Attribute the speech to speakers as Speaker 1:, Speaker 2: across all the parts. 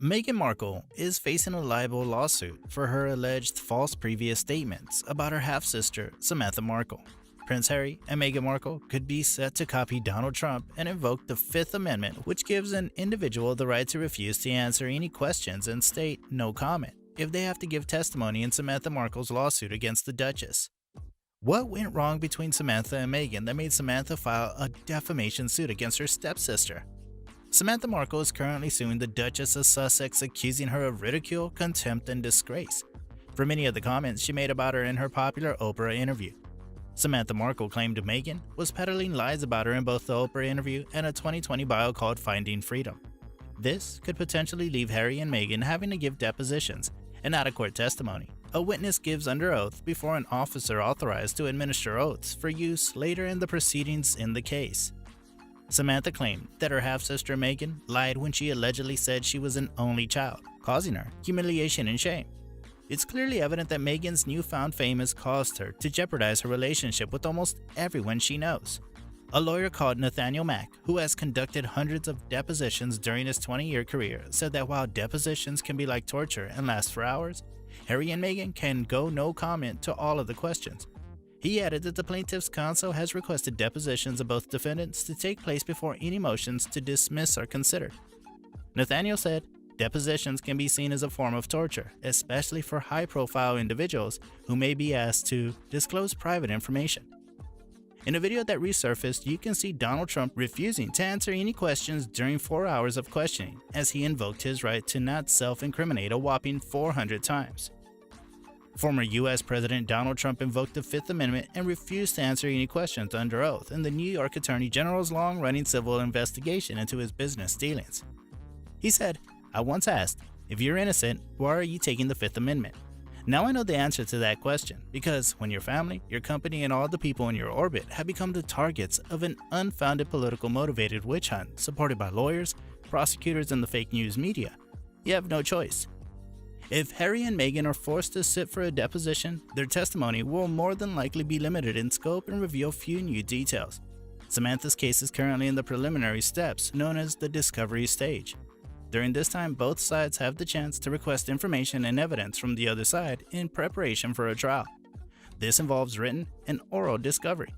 Speaker 1: Meghan Markle is facing a libel lawsuit for her alleged false previous statements about her half-sister, Samantha Markle. Prince Harry and Meghan Markle could be set to copy Donald Trump and invoke the Fifth Amendment, which gives an individual the right to refuse to answer any questions and state no comment if they have to give testimony in Samantha Markle's lawsuit against the Duchess. What went wrong between Samantha and Meghan that made Samantha file a defamation suit against her stepsister? Samantha Markle is currently suing the Duchess of Sussex, accusing her of ridicule, contempt, and disgrace for many of the comments she made about her in her popular Oprah interview. Samantha Markle claimed Meghan was peddling lies about her in both the Oprah interview and a 2020 bio called Finding Freedom. This could potentially leave Harry and Meghan having to give depositions and out-of-court testimony. A witness gives under oath before an officer authorized to administer oaths for use later in the proceedings in the case. Samantha claimed that her half-sister Meghan lied when she allegedly said she was an only child, causing her humiliation and shame. It's clearly evident that Meghan's newfound fame has caused her to jeopardize her relationship with almost everyone she knows. A lawyer called Nathaniel Mack, who has conducted hundreds of depositions during his 20-year career, said that while depositions can be like torture and last for hours, Harry and Meghan can go no comment to all of the questions. He added that the plaintiff's counsel has requested depositions of both defendants to take place before any motions to dismiss are considered. Nathaniel said, depositions can be seen as a form of torture, especially for high-profile individuals who may be asked to disclose private information. In a video that resurfaced, you can see Donald Trump refusing to answer any questions during 4 hours of questioning, as he invoked his right to not self-incriminate a whopping 400 times. Former U.S. President Donald Trump invoked the Fifth Amendment and refused to answer any questions under oath in the New York Attorney General's long-running civil investigation into his business dealings. He said, "I once asked, if you're innocent, why are you taking the Fifth Amendment? Now I know the answer to that question, because when your family, your company, and all the people in your orbit have become the targets of an unfounded political motivated witch hunt supported by lawyers, prosecutors, and the fake news media, you have no choice. If Harry and Meghan are forced to sit for a deposition, their testimony will more than likely be limited in scope and reveal few new details. Samantha's case is currently in the preliminary steps, known as the discovery stage. During this time, both sides have the chance to request information and evidence from the other side in preparation for a trial. This involves written and oral discovery.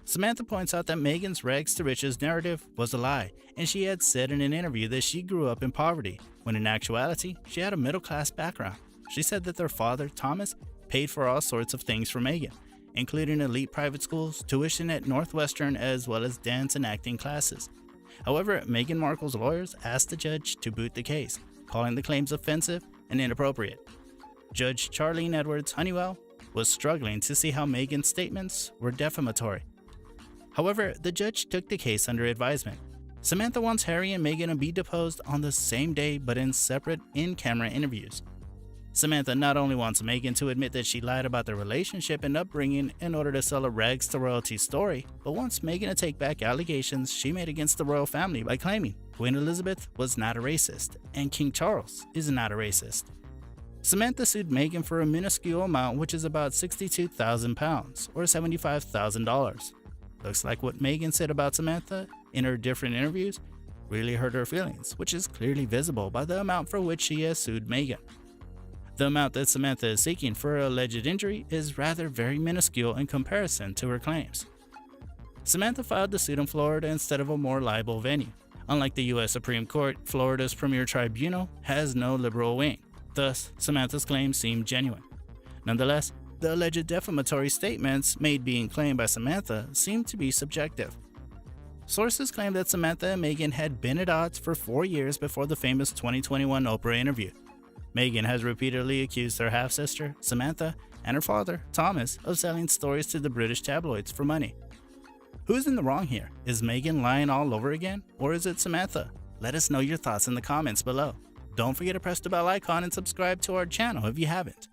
Speaker 1: Samantha points out that Meghan's rags to riches narrative was a lie, and she had said in an interview that she grew up in poverty, when in actuality, she had a middle-class background. She said that their father, Thomas, paid for all sorts of things for Meghan, including elite private schools, tuition at Northwestern, as well as dance and acting classes. However, Meghan Markle's lawyers asked the judge to boot the case, calling the claims offensive and inappropriate. Judge Charlene Edwards Honeywell was struggling to see how Meghan's statements were defamatory. However, the judge took the case under advisement. Samantha wants Harry and Meghan to be deposed on the same day but in separate in-camera interviews. Samantha not only wants Meghan to admit that she lied about their relationship and upbringing in order to sell a rags to royalty story, but wants Meghan to take back allegations she made against the royal family by claiming Queen Elizabeth was not a racist and King Charles is not a racist. Samantha sued Meghan for a minuscule amount, which is about £62,000 or $75,000. Looks like what Meghan said about Samantha in her different interviews really hurt her feelings, which is clearly visible by the amount for which she has sued Meghan. The amount that Samantha is seeking for her alleged injury is rather very minuscule in comparison to her claims. Samantha filed the suit in Florida instead of a more liable venue. Unlike the U.S. Supreme Court, Florida's premier tribunal has no liberal wing. Thus, Samantha's claims seem genuine. Nonetheless, the alleged defamatory statements made being claimed by Samantha seem to be subjective. Sources claim that Samantha and Meghan had been at odds for 4 years before the famous 2021 Oprah interview. Meghan has repeatedly accused her half-sister, Samantha, and her father, Thomas, of selling stories to the British tabloids for money. Who's in the wrong here? Is Meghan lying all over again, or is it Samantha? Let us know your thoughts in the comments below. Don't forget to press the bell icon and subscribe to our channel if you haven't.